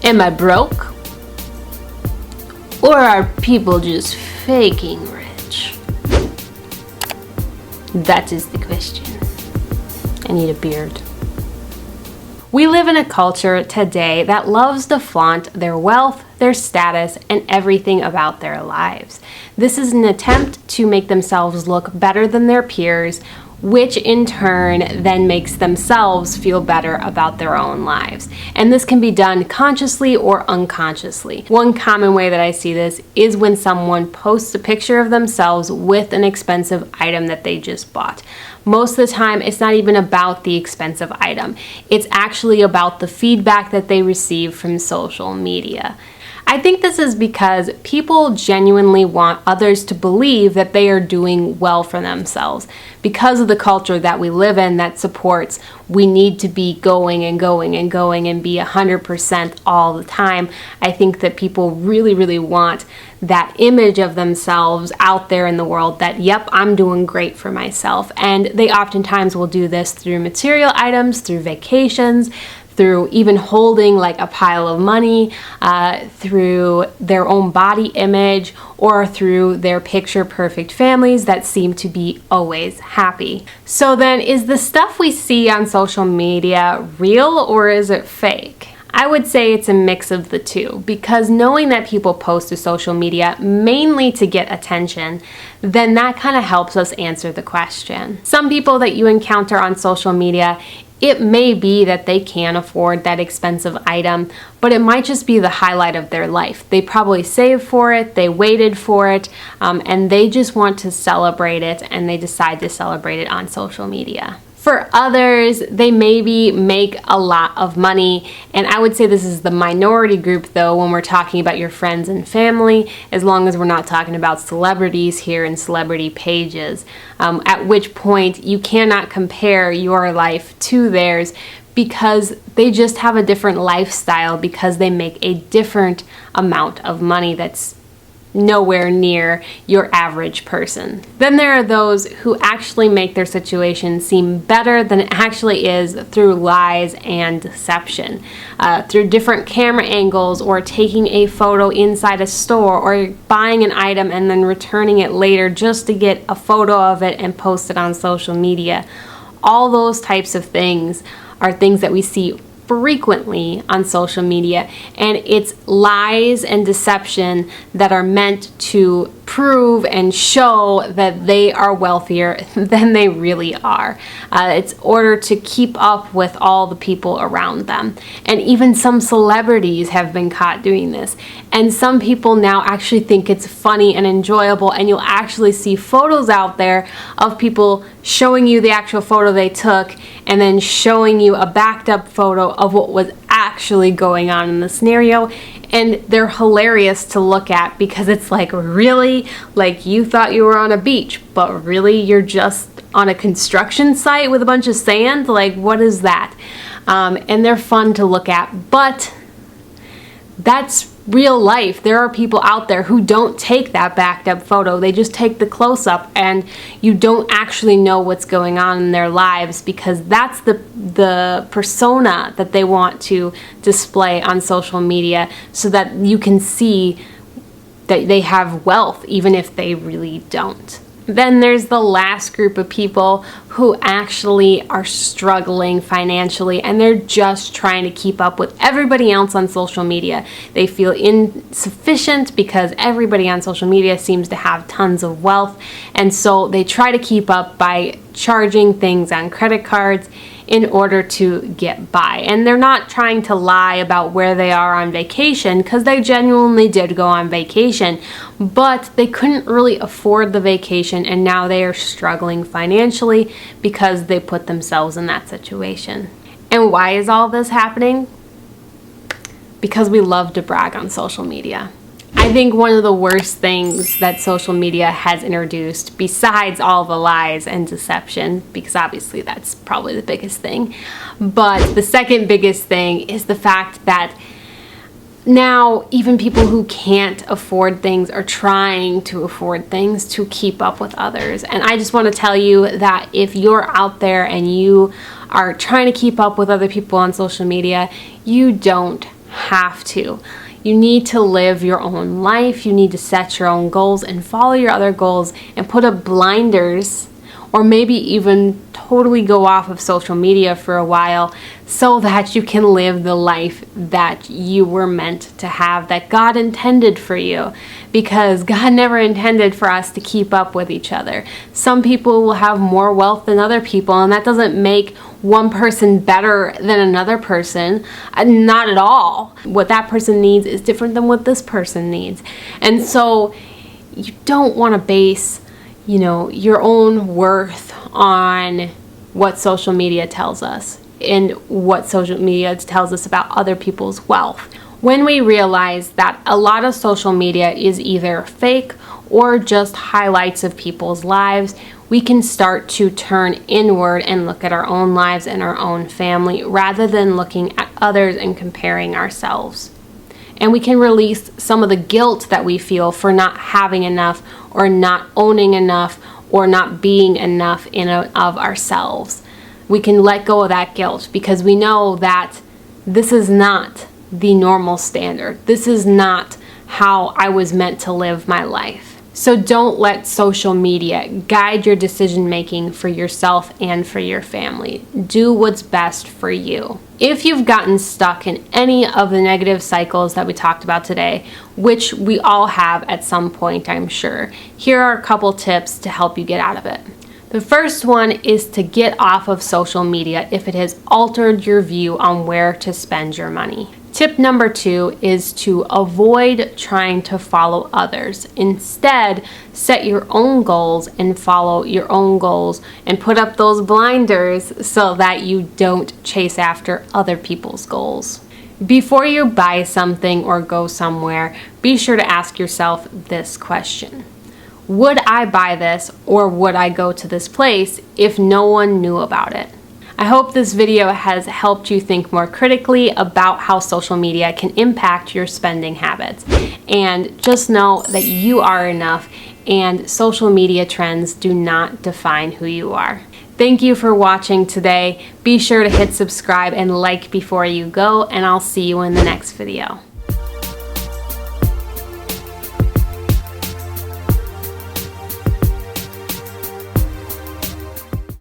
Am I broke? Or are people just faking rich? That is the question. I need a beard. We live in a culture today that loves to flaunt their wealth, their status, and everything about their lives. This is an attempt to make themselves look better than their peers, which in turn then makes themselves feel better about their own lives. And this can be done consciously or unconsciously. One common way that I see this is when someone posts a picture of themselves with an expensive item that they just bought. Most of the time, it's not even about the expensive item. It's actually about the feedback that they receive from social media. I think this is because people genuinely want others to believe that they are doing well for themselves. Because of the culture that we live in that supports we need to be going and going and going and be 100% all the time, I think that people really want that image of themselves out there in the world that, yep, I'm doing great for myself. And they oftentimes will do this through material items, through vacations, through even holding like a pile of money, through their own body image, or through their picture perfect families that seem to be always happy. So then, is the stuff we see on social media real or is it fake? I would say it's a mix of the two, because knowing that people post to social media mainly to get attention, then that kind of helps us answer the question. Some people that you encounter on social media, it may be that they can afford that expensive item, but it might just be the highlight of their life. They probably saved for it, they waited for it, and they just want to celebrate it, and they decide to celebrate it on social media. For others, they maybe make a lot of money, and I would say this is the minority group though when we're talking about your friends and family, as long as we're not talking about celebrities here and celebrity pages, at which point you cannot compare your life to theirs because they just have a different lifestyle, because they make a different amount of money that's nowhere near your average person. Then there are those who actually make their situation seem better than it actually is through lies and deception, through different camera angles, or taking a photo inside a store, or buying an item and then returning it later just to get a photo of it and post it on social media. All those types of things are things that we see frequently on social media, and it's lies and deception that are meant to prove and show that they are wealthier than they really are. It's in order to keep up with all the people around them. And even some celebrities have been caught doing this. And some people now actually think it's funny and enjoyable, and you'll actually see photos out there of people showing you the actual photo they took and then showing you a backed up photo of what was actually going on in the scenario. And they're hilarious to look at, because it's like, really? Like, you thought you were on a beach, but really you're just on a construction site with a bunch of sand? Like, what is that? And they're fun to look at, but that's real life. There are people out there who don't take that backed up photo. They just take the close up, and you don't actually know what's going on in their lives, because that's the persona that they want to display on social media, so that you can see that they have wealth even if they really don't. Then there's the last group of people who actually are struggling financially, and they're just trying to keep up with everybody else on social media. They feel insufficient because everybody on social media seems to have tons of wealth, and so they try to keep up by charging things on credit cards in order to get by. And they're not trying to lie about where they are on vacation, because they genuinely did go on vacation, but they couldn't really afford the vacation, and now they are struggling financially because they put themselves in that situation. And why is all this happening? Because we love to brag on social media. I think one of the worst things that social media has introduced, besides all the lies and deception, because obviously that's probably the biggest thing, but the second biggest thing is the fact that now even people who can't afford things are trying to afford things to keep up with others. And I just want to tell you that if you're out there and you are trying to keep up with other people on social media, you don't have to. You need to live your own life. You need to set your own goals and follow your other goals and put up blinders, or maybe even totally go off of social media for a while so that you can live the life that you were meant to have, that God intended for you. Because God never intended for us to keep up with each other. Some people will have more wealth than other people, and that doesn't make one person better than another person. Not at all. What that person needs is different than what this person needs. And so you don't want to base your own worth on what social media tells us and what social media tells us about other people's wealth. When we realize that a lot of social media is either fake or just highlights of people's lives, we can start to turn inward and look at our own lives and our own family rather than looking at others and comparing ourselves. And we can release some of the guilt that we feel for not having enough or not owning enough or not being enough in and of ourselves. We can let go of that guilt because we know that this is not the normal standard. This is not how I was meant to live my life. So don't let social media guide your decision making for yourself and for your family. Do what's best for you. If you've gotten stuck in any of the negative cycles that we talked about today, which we all have at some point, I'm sure, here are a couple tips to help you get out of it. The first one is to get off of social media if it has altered your view on where to spend your money. Tip number 2 is to avoid trying to follow others. Instead, set your own goals and follow your own goals and put up those blinders so that you don't chase after other people's goals. Before you buy something or go somewhere, be sure to ask yourself this question. Would I buy this or would I go to this place if no one knew about it? I hope this video has helped you think more critically about how social media can impact your spending habits. And just know that you are enough and social media trends do not define who you are. Thank you for watching today. Be sure to hit subscribe and like before you go, and I'll see you in the next video.